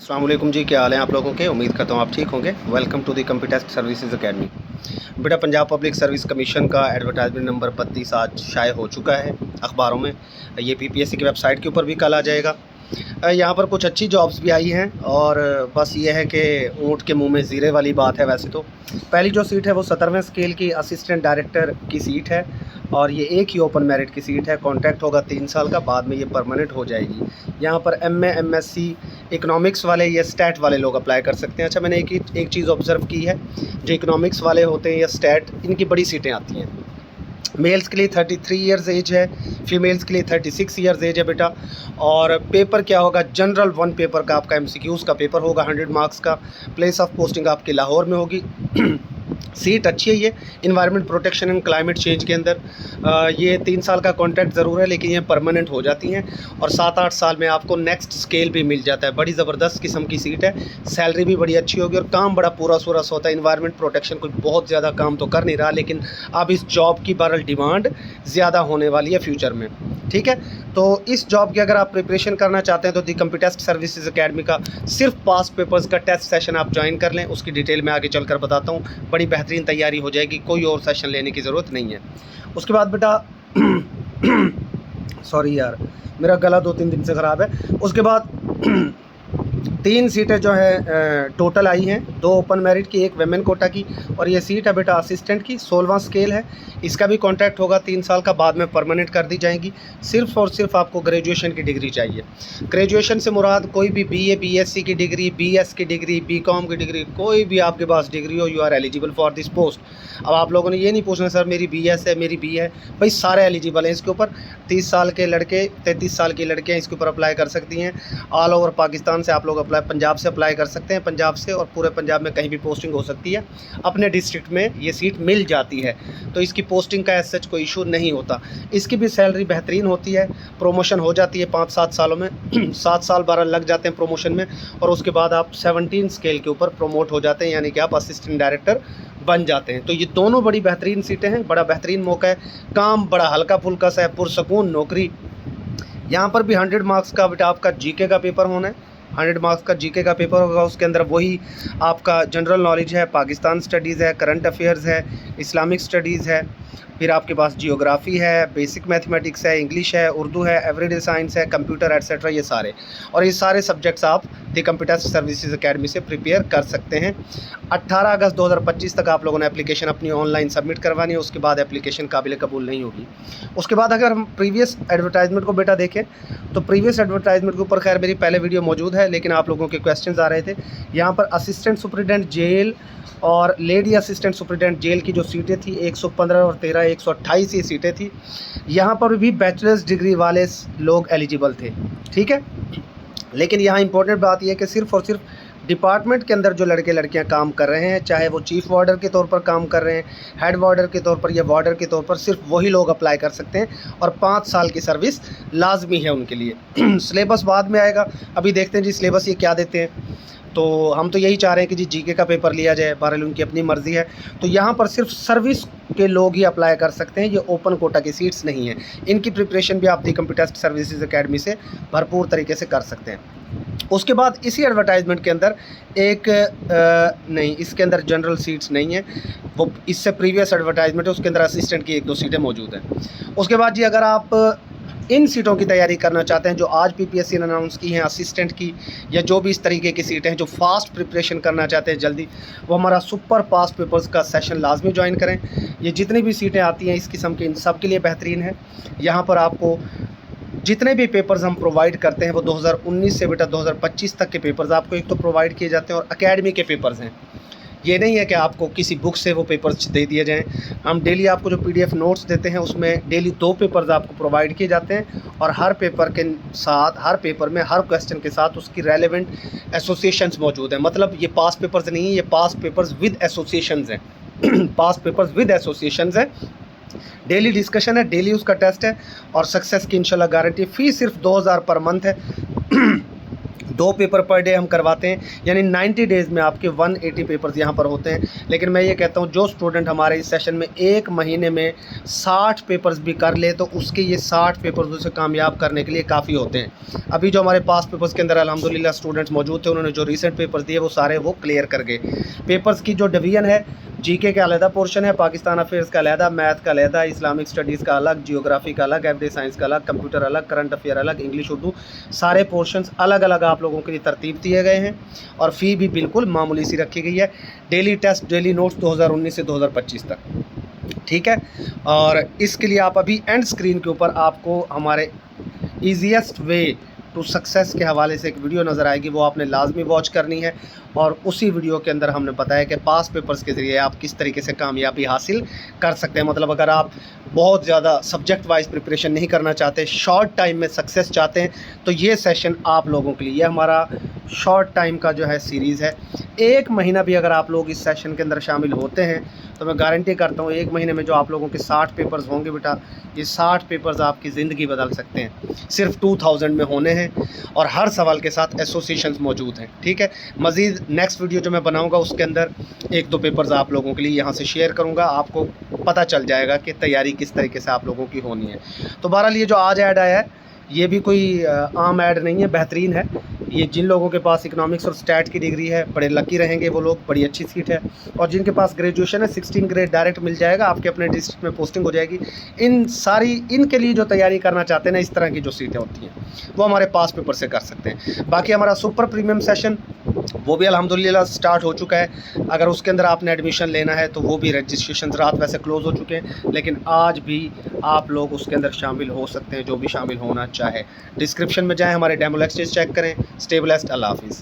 अस्सलाम वालेकुम जी, क्या हाल है आप लोगों के। उम्मीद करता हूँ आप ठीक होंगे। Welcome to the computer services academy. बेटा, पंजाब पब्लिक सर्विस कमीशन का एडवर्टाइजमेंट नंबर 32 आज शाये हो चुका है अखबारों में। ये पीपीएससी की वेबसाइट के ऊपर भी कल आ जाएगा। यहाँ पर कुछ अच्छी जॉब्स भी आई हैं और बस ये है कि ऊँट के मुंह में ज़ीरे वाली बात है। वैसे तो पहली जो सीट है वो 17वें स्केल की असिस्टेंट डायरेक्टर की सीट है और ये एक ही ओपन मेरिट की सीट है। कॉन्ट्रैक्ट होगा 3 साल का, बाद में ये परमानेंट हो जाएगी। यहाँ पर एमए, एमएससी, इकोनॉमिक्स वाले या स्टैट वाले लोग अप्लाई कर सकते हैं। अच्छा, मैंने एक चीज़ ऑब्ज़र्व की है, जो इकोनॉमिक्स वाले होते हैं या स्टैट, इनकी बड़ी सीटें आती हैं। मेल्स के लिए 33 ईयर्स एज है, फीमेल्स के लिए 36 ईयर्स एज है बेटा। और पेपर क्या होगा, जनरल 1 पेपर का आपका एमसीक्यूज़ का पेपर होगा 100 मार्क्स का। प्लेस ऑफ पोस्टिंग आपकी लाहौर में होगी। सीट अच्छी है ये, environment protection and climate change के अंदर। ये 3 साल का कॉन्ट्रैक्ट ज़रूर है, लेकिन ये परमानेंट हो जाती हैं और 7-8 साल में आपको नेक्स्ट स्केल भी मिल जाता है। बड़ी ज़बरदस्त किस्म की सीट है, सैलरी भी बड़ी अच्छी होगी और काम बड़ा पूरा सूरस होता है। इन्वायरमेंट प्रोटेक्शन कोई बहुत ज़्यादा काम तो कर नहीं रहा, लेकिन अब इस जॉब की बहरहाल डिमांड ज़्यादा होने वाली है फ्यूचर में। ठीक है, तो इस जॉब की अगर आप प्रिपरेशन करना चाहते हैं तो दी कंप्यूटर सर्विसेज एकेडमी का सिर्फ पास पेपर्स का टेस्ट सेशन आप ज्वाइन कर लें। उसकी डिटेल में आगे चलकर बताता हूँ। बड़ी बेहतरीन तैयारी हो जाएगी, कोई और सेशन लेने की ज़रूरत नहीं है। उसके बाद बेटा सॉरी यार, मेरा गला 2-3 दिन से ख़राब है। उसके बाद 3 सीटें जो है टोटल आई हैं, 2 ओपन मेरिट की, 1 वेमेन कोटा की, और ये सीट है बेटा असिस्टेंट की। 16वां स्केल है, इसका भी कॉन्ट्रैक्ट होगा 3 साल का, बाद में परमानेंट कर दी जाएंगी। सिर्फ और सिर्फ आपको ग्रेजुएशन की डिग्री चाहिए। ग्रेजुएशन से मुराद कोई भी बीए, बीएससी की डिग्री, बीएस की डिग्री, बीकॉम की डिग्री, कोई भी आपके पास डिग्री हो, you are eligible for this post. अब आप लोगों ने ये नहीं पूछना सर मेरी बीएस है, मेरी बी है, भाई सारे एलिजिबल हैं इसके ऊपर। 30 साल के लड़के, 33 साल की लड़कियाँ इसके ऊपर अप्लाई कर सकती हैं। ऑल ओवर पाकिस्तान से आप लोग पंजाब से अप्लाई कर सकते हैं, पंजाब से, और पूरे पंजाब में कहीं भी पोस्टिंग हो सकती है। अपने डिस्ट्रिक्ट में ये सीट मिल जाती है, तो इसकी पोस्टिंग का एज सच कोई इशू नहीं होता। इसकी भी सैलरी बेहतरीन होती है, प्रोमोशन हो जाती है 5-7 सालों में। 7 साल 12 लग जाते हैं प्रोमोशन में, और उसके बाद आप 17 स्केल के ऊपर प्रोमोट हो जाते हैं, यानी कि आप असिस्टेंट डायरेक्टर बन जाते हैं। तो ये दोनों बड़ी बेहतरीन सीटें हैं, बड़ा बेहतरीन मौका है। काम बड़ा हल्का फुल्का सा है, पुरसकून नौकरी। यहाँ पर भी 100 मार्क्स का बेटा आपका जीके का पेपर होना है। 100 मार्क्स का जीके का पेपर होगा, उसके अंदर वही आपका जनरल नॉलेज है, पाकिस्तान स्टडीज़ है, करंट अफेयर्स है, इस्लामिक स्टडीज़ है, फिर आपके पास जियोग्राफ़ी है, बेसिक मैथमेटिक्स है, इंग्लिश है, उर्दू है, एवरीडे साइंस है, कंप्यूटर एट्सेट्रा, ये सारे। और ये सारे सब्जेक्ट्स आप दी कंप्यूटर सर्विसेज एकेडमी से प्रिपेयर कर सकते हैं। 18 अगस्त 2025 तक आप लोगों ने एप्लीकेशन अपनी ऑनलाइन सबमिट करवानी है, उसके बाद एप्लीकेशन काबिल कबूल नहीं होगी। उसके बाद अगर हम प्रीवियस एडवर्टाइजमेंट को बेटा देखें, तो प्रीवियस एडवर्टाइजमेंट के ऊपर खैर मेरी पहले वीडियो मौजूद है, लेकिन आप लोगों के क्वेश्चंस आ रहे थे। यहाँ पर असिस्टेंट सुपरिटेंडेंट जेल और लेडी असिस्टेंट सुपरिटेंडेंट जेल की जो सीटें थी 115 और 13 128 ये सीटें थी। यहाँ पर भी बैचलर्स डिग्री वाले लोग एलिजिबल थे। ठीक है, लेकिन यहाँ इंपॉर्टेंट बात यह है कि सिर्फ़ और सिर्फ डिपार्टमेंट के अंदर जो लड़के लड़कियां काम कर रहे हैं, चाहे वो चीफ़ वार्डर के तौर पर काम कर रहे हैं, हेड वार्डर के तौर पर या वार्डर के तौर पर, सिर्फ वही लोग अप्लाई कर सकते हैं और 5 साल की सर्विस लाजमी है उनके लिए। सिलेबस बाद में आएगा, अभी देखते हैं जी सिलेबस ये क्या देते हैं। तो हम तो यही चाह रहे हैं कि जी जीके का पेपर लिया जाए, बहरहाल उनकी अपनी मर्ज़ी है। तो यहाँ पर सिर्फ सर्विस के लोग ही अप्लाई कर सकते हैं, ये ओपन कोटा की सीट्स नहीं हैं। इनकी प्रिपरेशन भी आप दी कंप्यूटर सर्विसेज एकेडमी से भरपूर तरीके से कर सकते हैं। उसके बाद इसी एडवर्टाइजमेंट के अंदर नहीं, इसके अंदर जनरल सीट्स नहीं है, वो इससे प्रीवियस एडवर्टाइजमेंट है, उसके अंदर असिस्टेंट की 1-2 सीटें मौजूद हैं। उसके बाद जी अगर आप इन सीटों की तैयारी करना चाहते हैं जो आज पीपीएससी ने अनाउंस की हैं, असिस्टेंट की, या जो भी इस तरीके की सीटें हैं, जो फास्ट प्रिपरेशन करना चाहते हैं जल्दी, वो हमारा सुपर पास पेपर्स का सेशन लाजमी ज्वाइन करें। ये जितनी भी सीटें आती हैं इस किस्म की, इन सब के लिए बेहतरीन है। यहाँ पर आपको जितने भी पेपर्स हम प्रोवाइड करते हैं वो 2019 से बेटा 2025 तक के पेपर्स आपको एक तो प्रोवाइड किए जाते हैं, और एकेडमी के पेपर्स हैं। ये नहीं है कि आपको किसी बुक से वो पेपर्स दे दिए जाएं। हम डेली आपको जो पीडीएफ नोट्स देते हैं उसमें डेली 2 पेपर्स आपको प्रोवाइड किए जाते हैं, और हर पेपर के साथ, हर पेपर में, हर क्वेश्चन के साथ उसकी रेलेवेंट एसोसिएशंस मौजूद हैं। मतलब ये पास पेपर्स नहीं है, ये पास पेपर्स विद एसोसिएशंस हैं। पास पेपर्स विद एसोसिएशंस हैं। डेली डिस्कशन है, डेली उसका टेस्ट है, और सक्सेस की इंशाल्लाह गारंटी। फ़ीस सिर्फ 2000 पर मंथ है। 2 पेपर पर डे हम करवाते हैं, यानी 90 डेज़ में आपके 180 पेपर्स यहाँ पर होते हैं। लेकिन मैं ये कहता हूँ जो स्टूडेंट हमारे इस सेशन में 1 महीने में 60 पेपर्स भी कर ले तो उसके ये 60 पेपर्स उसे कामयाब करने के लिए काफ़ी होते हैं। अभी जो हमारे पास पेपर्स के अंदर अल्हम्दुलिल्लाह स्टूडेंट्स मौजूद थे, उन्होंने जो रिसेंट पेपर्स दिए वो सारे वो क्लियर कर गए। पेपर्स की जो डिवीज़न है, जीके का अलहदा पोर्शन है, पाकिस्तान अफेयर्स का अलहदा, मैथ का अलहदा, इस्लामिक स्टडीज़ का अलग, जियोग्राफी का अलग, एवरेज साइंस का अलग, कंप्यूटर अलग, करंट अफेयर अलग, इंग्लिश उर्दू, सारे पोर्शंस अलग अलग आप लोगों के लिए तरतीब दिए गए हैं। और फ़ी भी बिल्कुल मामूली सी रखी गई है। डेली टेस्ट, डेली नोट्स 2019 से 2025 तक, ठीक है। और इसके लिए आप अभी एंड स्क्रीन के ऊपर आपको हमारे ईजीएस्ट वे टू सक्सेस के हवाले से एक वीडियो नज़र आएगी, वो आपने लाजमी वॉच करनी है। और उसी वीडियो के अंदर हमने बताया कि पास पेपर्स के ज़रिए आप किस तरीके से कामयाबी हासिल कर सकते हैं। मतलब अगर आप बहुत ज़्यादा सब्जेक्ट वाइज प्रिपरेशन नहीं करना चाहते, शॉर्ट टाइम में सक्सेस चाहते हैं, तो ये सेशन आप लोगों के लिए, ये हमारा शॉर्ट टाइम का जो है सीरीज़ है। 1 महीना भी अगर आप लोग इस सेशन के अंदर शामिल होते हैं तो मैं गारंटी करता हूँ 1 महीने में जो आप लोगों के 60 पेपर्स होंगे बेटा, ये 60 पेपर्स आपकी ज़िंदगी बदल सकते हैं। सिर्फ 2000 में होने हैं और हर सवाल के साथ एसोसिएशंस मौजूद हैं, ठीक है। मज़ीद नेक्स्ट वीडियो जो मैं बनाऊंगा उसके अंदर 1-2 पेपर्स आप लोगों के लिए यहाँ से शेयर करूँगा, आपको पता चल जाएगा कि तैयारी किस तरीके से आप लोगों की होनी है। तो बहरहाल ये जो आज ऐड आया है ये भी कोई आम ऐड नहीं है, बेहतरीन है। ये जिन लोगों के पास इकोनॉमिक्स और स्टैट की डिग्री है बड़े लकी रहेंगे वो लोग, बड़ी अच्छी सीट है। और जिनके पास ग्रेजुएशन है 16 ग्रेड डायरेक्ट मिल जाएगा, आपके अपने डिस्ट्रिक्ट में पोस्टिंग हो जाएगी। इनके लिए जो तैयारी करना चाहते हैं ना, इस तरह की जो सीटें होती हैं वो हमारे पास पेपर से कर सकते हैं। बाकी हमारा सुपर प्रीमियम सेशन वो भी अल्हम्दुलिल्लाह स्टार्ट हो चुका है। अगर उसके अंदर आपने एडमिशन लेना है तो वो भी रजिस्ट्रेशन रात वैसे क्लोज़ हो चुके हैं, लेकिन आज भी आप लोग उसके अंदर शामिल हो सकते हैं जो भी शामिल होना चाहे। डिस्क्रिप्शन में जाएँ, हमारे डेमो लेक्चर्स चेक करें। स्टे ब्लेस्ड, अल्लाह हाफिज़।